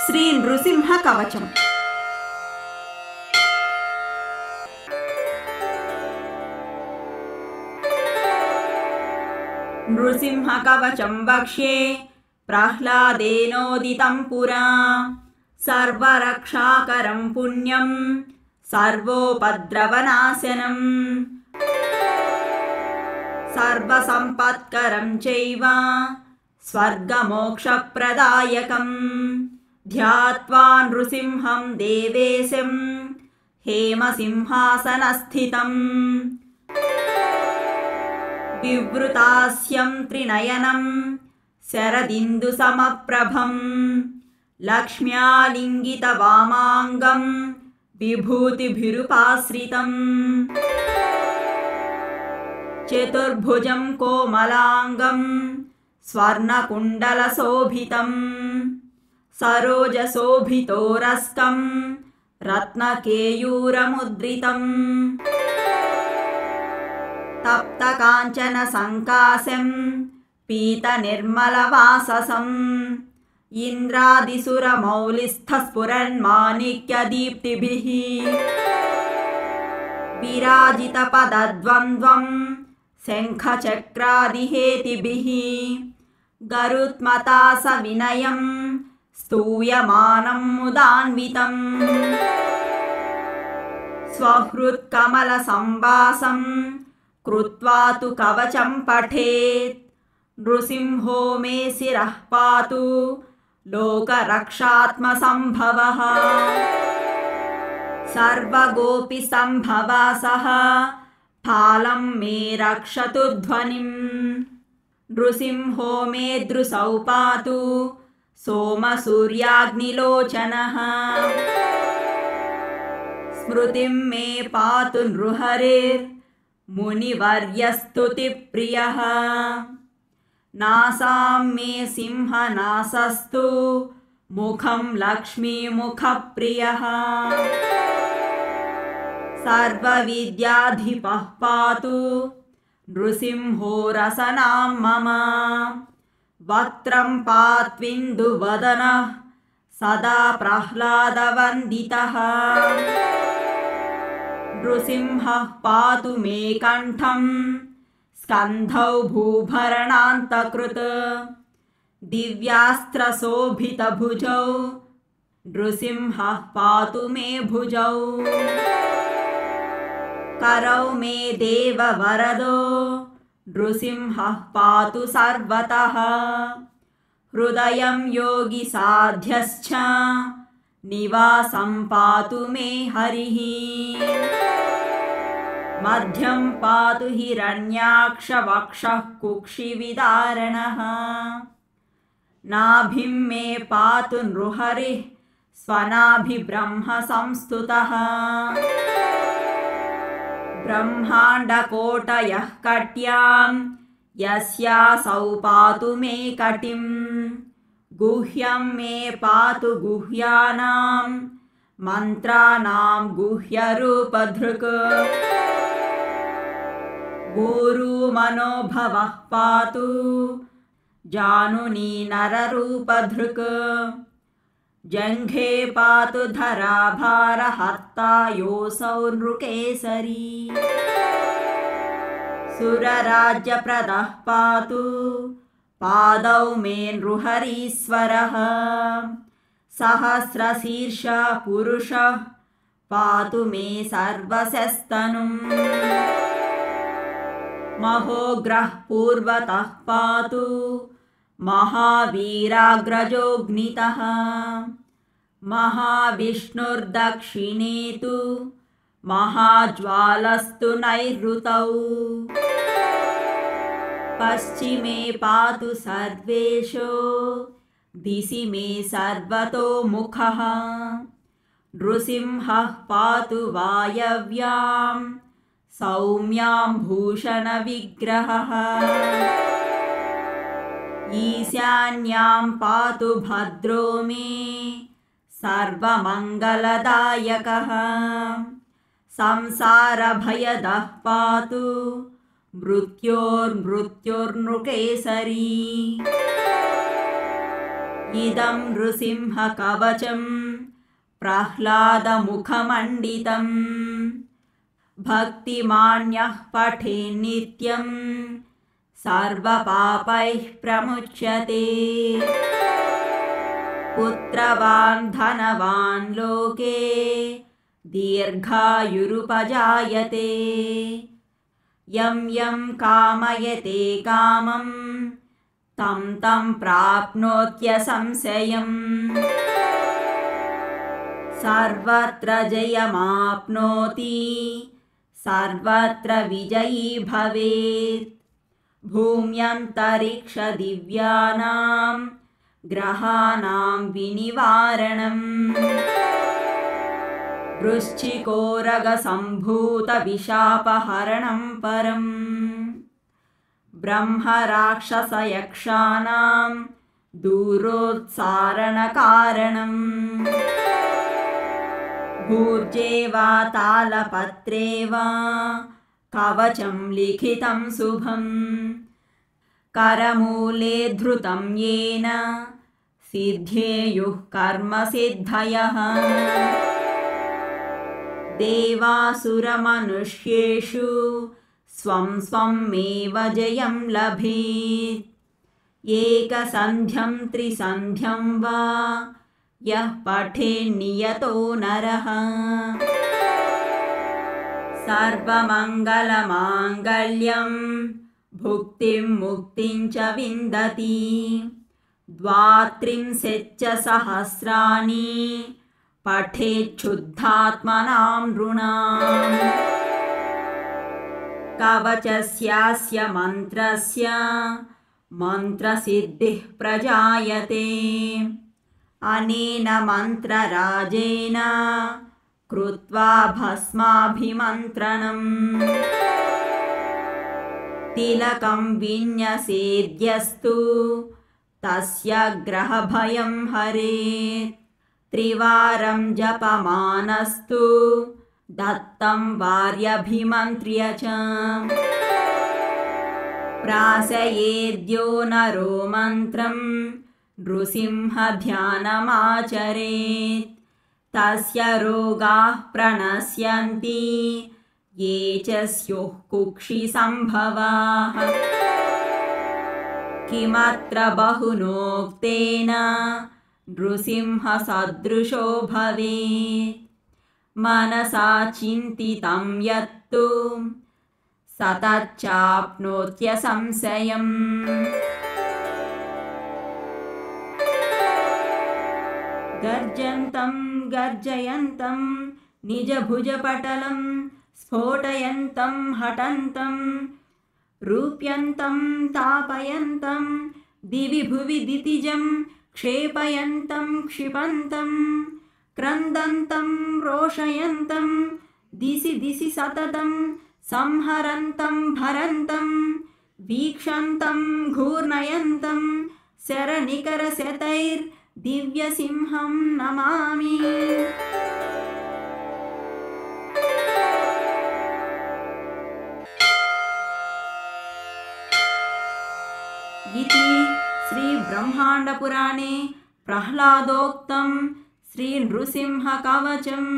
శ్రీ నృసింహ కవచం. నృసింహ కవచం వక్ష్యే ప్రహ్లాదేనోదితం పురా. సర్వరక్షాకరం పుణ్యం సర్వోపద్రవనాశనం సర్వసంపత్కరం చైవ స్వర్గమోక్షప్రదాయకం. ధ్యాత్వా నృసింహం దేవేశం హేమసింహాసనస్థితం. వివృతాస్యం త్రినయనం శరదిందుసమప్రభం. లక్ష్మ్యాలింగితవామాంగం విభూతిభిరుపాశ్రితం. చతుర్భుజం కోమలాంగం స్వర్ణకుండలశోభితం. సరోజశోభితోరస్కం రత్నకేయూరముద్రితం. తప్తకాంచన సంకాశం పీతనిర్మలవాససం. ఇంద్రాదిసురమౌళిస్థస్ఫురన్మాణిక్యదీప్తిభిః. విరాజితపదద్వంద్వం శంఖచక్రాదిహేతిభిః. గరుత్మతా సవినయం స్తూయమానం ముదాన్వితం. స్వహృత్కమలసంవాసం కృత్వా తు కవచం పఠేత్. నృసింహో మే శిరః పాతు లోకరక్షాత్మసంభవః. సర్వగోపి సంభవాసః ఫాలం మే రక్షతు ధ్వనిం. నృసింహో మే దృశౌ పాతు సోమసూర్యాగ్నిలోచనః. స్మృతిం మే పాతు నృహరిర్ మునివర్యస్తుతిప్రియః. నాసాం మే సింహనాసస్తు ముఖం లక్ష్మీముఖప్రియః. సర్వవిద్యాధిపః పాతు నృసింహో రసనాం మమ. వక్త్రం పాత్విందువదనః సదా ప్రహ్లాదవందితః. నృసింహః పాతు మే కంఠం స్కంధౌ భూభరణాంతకృత్. దివ్యాస్త్రశోభితభుజౌ నృసింహః పాతు మే భుజౌ. करौ मे देववरदो नृसिंहः पातु सर्वतः. हृदयं योगिसाध्यश्च निवासं पातु मे हरिः. मध्यं पातु हिरण्याक्षवक्षः कुक्षिविदारणः. नाभिं मे पातु नृहरिः स्वनाभिब्रह्मसंस्तुतः. ब्रह्माण्डकोटयः कट्यां यस्यासौ पातु मे कटिं. गुह्यं मे पातु गुह्यानां मन्त्राणां गुह्यरूपधृक्. गुरुमनोभवः पातु जानुनी नररूपधृक्. जङ्घे पातु धराभारहर्ता योऽसौ नृकेसरी. सुरराज्यप्रदः पातु पादौ मे नृहरीश्वरः. सहस्रशीर्षः पुरुषः पातु मे सर्वशस्तनुम्. महोग्रः पूर्वतः पातु महावीराग्रजोऽग्नितः. महाविष्णुर्दक्षिणे तु महाज्वालस्तु नैऋतौ. पश्चिमे पातु सर्वेषु दिशि मे सर्वतोमुखः. नृसिंहः पातु वायव्यां सौम्यां भूषणविग्रहः. ईशान्यां पातु भद्रो मे सर्वमङ्गलदायकः. संसारभयदः पातु मृत्योर्मृत्युर्नृकेसरी. इदं नृसिंहकवचं प्रह्लादमुखमण्डितं भक्तिमान्यः पठेन्नित्यं सर्वपापैः प्रमुच्यते पुत्रवान् धनवान् लोके दीर्घायुरुपजायते यं यं कामयते कामं तं तं प्राप्नोत्यसंशयम् सर्वत्र जयमाप्नोति सर्वत्र विजयी भवेत् भूम्यन्तरिक्षदिव्यानां ग्रहाणां विनिवारणम् वृश्चिकोरगसम्भूतविशापहरणं परम् ब्रह्मराक्षसयक्षाणां दूरोत्सारणकारणम् भूर्जे वा तालपत्रे वा कवचं लिखितं शुभम् करमूले धृतं येन सिद्धेयुः कर्मसिद्धयः देवासुरमनुष्येषु स्वं स्वमेव जयं लभेत् एकसन्ध्यं त्रिसन्ध्यं वा यः पठेन्नियतो नरः सर्वमङ्गलमाङ्गल्यं भुक्तिं मुक्तिं च विन्दति द्वात्रिंशच्च सहस्राणि पठेच्छुद्धात्मनां नृणाम् कवचस्यास्य मन्त्रस्य मन्त्रसिद्धिः प्रजायते अनेन मन्त्रराजेन कृत्वा भस्माभिमन्त्रणम् तिलकं विन्यसेद्यस्तु तस्य ग्रहभयं हरेत् त्रिवारं जपमानस्तु दत्तं वार्यभिमन्त्र्य च प्रासयेद्यो नरो मन्त्रं नृसिंहध्यानमाचरेत् तस्य रोगाः प्रणश्यन्ति ये च स्युः कुक्षिसम्भवाः किमत्र बहुनोक्तेन नृसिंहसदृशो भवेत् मनसा चिन्तितं यत्तु स तच्चाप्नोत्यसंशयम् गर्जन्तं गर्जयन्तं निजभुजपटलं स्फोटयन्तं हठन्तं रूप्यन्तं तापयन्तं दिवि भुवि दितिजं क्षेपयन्तं क्षिपन्तं क्रन्दन्तं रोषयन्तं दिशि दिशि सततं संहरन्तं भरन्तं वीक्षन्तं घूर्णयन्तं शरनिकरशतैर्दिव्यसिंहं नमामि। इति श्रीब्रह्माण्डपुराणे प्रह्लादोक्तं श्रीनृसिंहकवचम्।